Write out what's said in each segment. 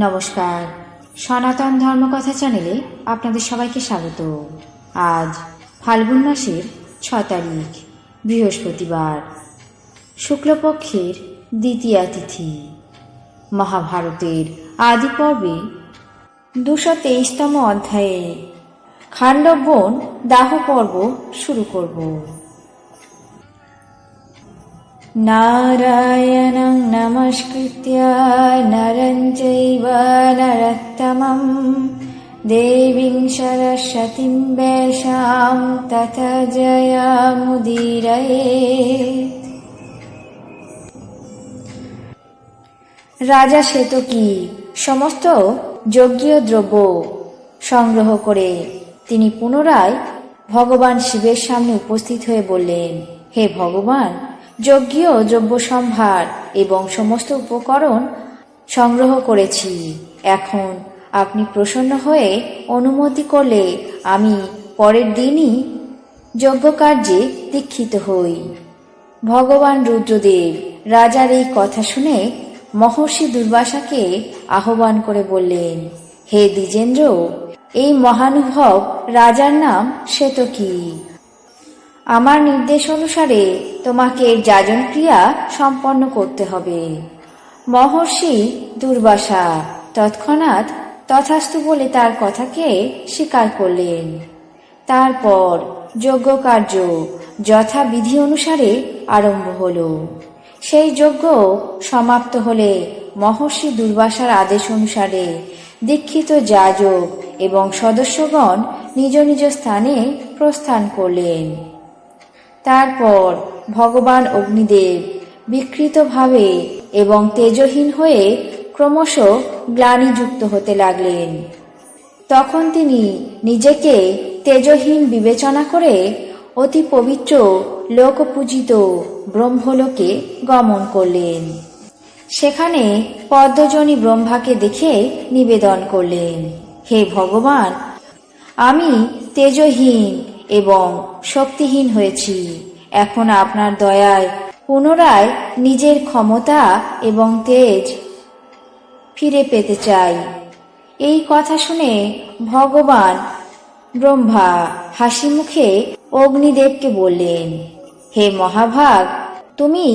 নমস্কার, সনাতন ধর্মকথা চ্যানেলে আপনাদের সবাইকে স্বাগত। আজ ফাল্গুন মাসের 6 তারিখ, বৃহস্পতিবার, শুক্লপক্ষের দ্বিতীয়া তিথি। মহাভারতের আদি পর্বে 223তম অধ্যায়ে খাণ্ডববন দাহ পর্ব শুরু করব। নারায়ণং নমস্কৃত্য নরং চৈব নরোত্তমং দেবীং সরস্বতীং ব্যাসাং তথা জয়মুদীরয়েৎ। রাজা শ্বেতকী সমস্ত যজ্ঞীয় দ্রব্য সংগ্রহ করে তিনি পুনরায় ভগবান শিবের সামনে উপস্থিত হয়ে বললেন, হে ভগবান, যজ্ঞীয় দ্রব্য সম্ভার এবং সমস্ত উপকরণ সংগ্রহ করেছি। এখন আপনি প্রসন্ন হয়ে অনুমতি করলে আমি পরের দিনই যজ্ঞকার্যে দীক্ষিত হই। ভগবান রুদ্রদেব রাজার এই কথা শুনে মহর্ষি দুর্বাসাকে আহ্বান করে বললেন, হে দ্বিজেন্দ্র, এই মহানুভব রাজার নাম শ্বেতকী। আমার নির্দেশ অনুসারে তোমাকে যাজন ক্রিয়া সম্পন্ন করতে হবে। মহর্ষি দুর্বাসা তৎক্ষণাৎ তথাস্তু বলে তার কথাকে স্বীকার করলেন। তারপর যজ্ঞ কার্য যথাবিধি অনুসারে আরম্ভ হল। সেই যজ্ঞ সমাপ্ত হলে মহর্ষি দুর্বাসার আদেশ অনুসারে দীক্ষিত যাজক এবং সদস্যগণ নিজ নিজ স্থানে প্রস্থান করলেন। তারপর ভগবান অগ্নিদেব বিকৃতভাবে এবং তেজহীন হয়ে ক্রমশ গ্লানিযুক্ত হতে লাগলেন। তখন তিনি নিজেকে তেজহীন বিবেচনা করে অতি পবিত্র লোকপূজিত ব্রহ্মলোকে গমন করলেন। সেখানে পদ্মজনী ব্রহ্মাকে দেখে নিবেদন করলেন, হে ভগবান, আমি তেজহীন এবং শক্তিহীন হয়েছি। এখন আপনার দয়ায় পুনরায় নিজের ক্ষমতা এবং তেজ ফিরে পেতে চাই। এই কথা শুনে ভগবান ব্রহ্মা হাসি মুখে অগ্নিদেবকে বললেন, হে মহাভাগ, তুমি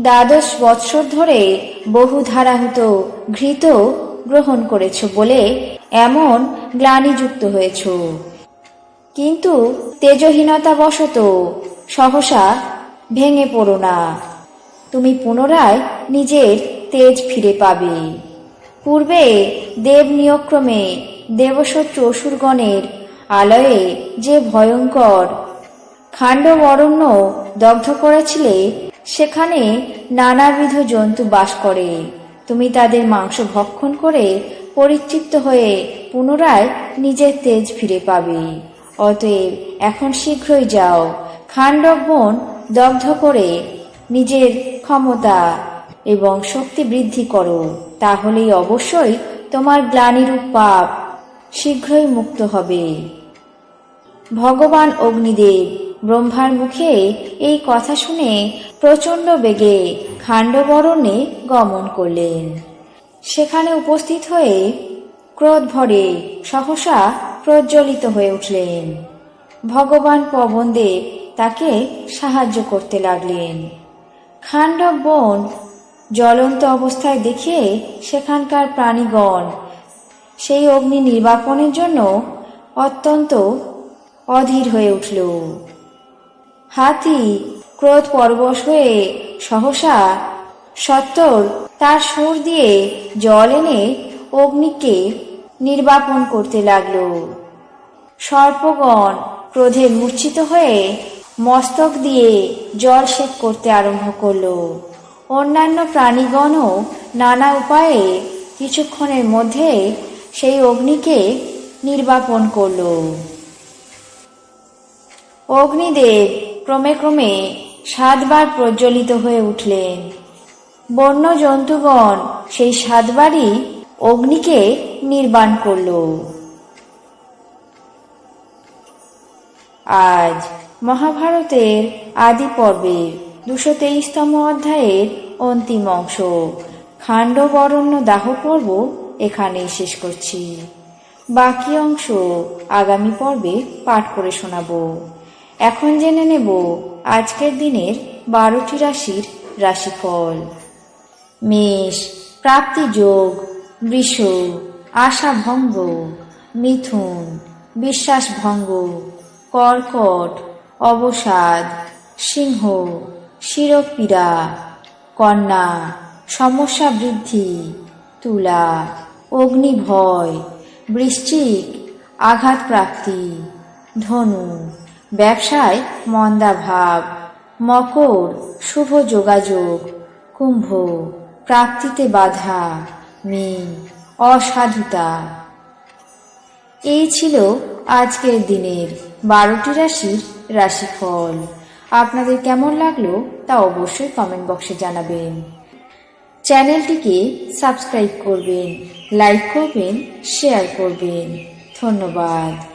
12 বৎসর ধরে বহু ধারাহুত ঘৃত গ্রহণ করেছ বলে এমন গ্লানিযুক্ত হয়েছ, কিন্তু তেজহীনতাবশত সহসা ভেঙে পড়ো না। তুমি পুনরায় নিজের তেজ ফিরে পাবে। পূর্বে দেব নিয়ক্রমে দেবশত্রু অসুরগণের আলয়ে যে ভয়ঙ্কর খাণ্ডব অরণ্য দগ্ধ করেছিলে, সেখানে নানাবিধ জন্তু বাস করে। তুমি তাদের মাংস ভক্ষণ করে পরিতৃপ্ত হয়ে পুনরায় নিজের তেজ ফিরে পাবে। অতএব এখন শীঘ্রই যাও, খাণ্ডব বন দগ্ধ করে নিজের ক্ষমতা এবং শক্তি বৃদ্ধি করো। তাহলেই অবশ্যই তোমার গ্লানিরূপ পাপ শীঘ্রই মুক্ত হবে। ভগবান অগ্নিদেব ব্রহ্মার মুখে এই কথা শুনে প্রচণ্ড বেগে খাণ্ডব অরণ্যে গমন করলেন। সেখানে উপস্থিত হয়ে ক্রোধ ভরে সহসা প্রজ্বলিত হয়ে উঠলেন। ভগবান পবনদেব তাকে সাহায্য করতে লাগলেন। খাণ্ডব বন জ্বলন্ত অবস্থায় দেখে সেখানকার প্রাণীগণ সেই অগ্নি নির্বাপনের জন্য অত্যন্ত অধীর হয়ে উঠল। হাতি ক্রোধ পরবশ হয়ে সহসা সত্বর তার সুর দিয়ে জল এনে অগ্নিকে নির্বাপন করতে লাগল। সর্পগণ ক্রোধে মূর্ছিত হয়ে মস্তক দিয়ে জল সেক করতে আরম্ভ করল। অন্যান্য প্রাণীগণও নানা উপায়ে কিছুক্ষণের মধ্যে সেই অগ্নিকে নির্বাপন করল। অগ্নিদেব ক্রমে ক্রমে 7 বার প্রজ্বলিত হয়ে উঠলেন। বন্য জন্তুগণ সেই 7 বারই অগ্নিকে নির্বাণ করল। আজ মহাভারতের আদি পর্বের 223তম অধ্যায়ের অন্তিম অংশ খাণ্ডব অরণ্য দাহ পর্ব এখানেই শেষ করছি। বাকি অংশ আগামী পর্বে পাঠ করে শোনাবো। এখন জেনে নেব আজকের দিনের 12টি রাশির রাশিফল। মেষ প্রাপ্তি যোগ, বৃষ আশা ভঙ্গ, মিথুন বিশ্বাস ভঙ্গ, কর্কট অবসাদ, সিংহ শিরপীড়া, কন্যা সমস্যা বৃদ্ধি, তুলা অগ্নিভয়, বৃশ্চিক আঘাত প্রাপ্তি, ধনু ব্যবসায় মন্দাভাব, মকর শুভ যোগাযোগ, কুম্ভ প্রাপ্তিতে বাধা, মীন অসাধুতা। এই ছিল আজকের দিনের 12টি রাশির রাশিফল। আপনাদের কেমন লাগলো তা অবশ্যই কমেন্ট বক্সে জানাবেন। চ্যানেলটিকে সাবস্ক্রাইব করবেন, লাইক করবেন, শেয়ার করবেন। ধন্যবাদ।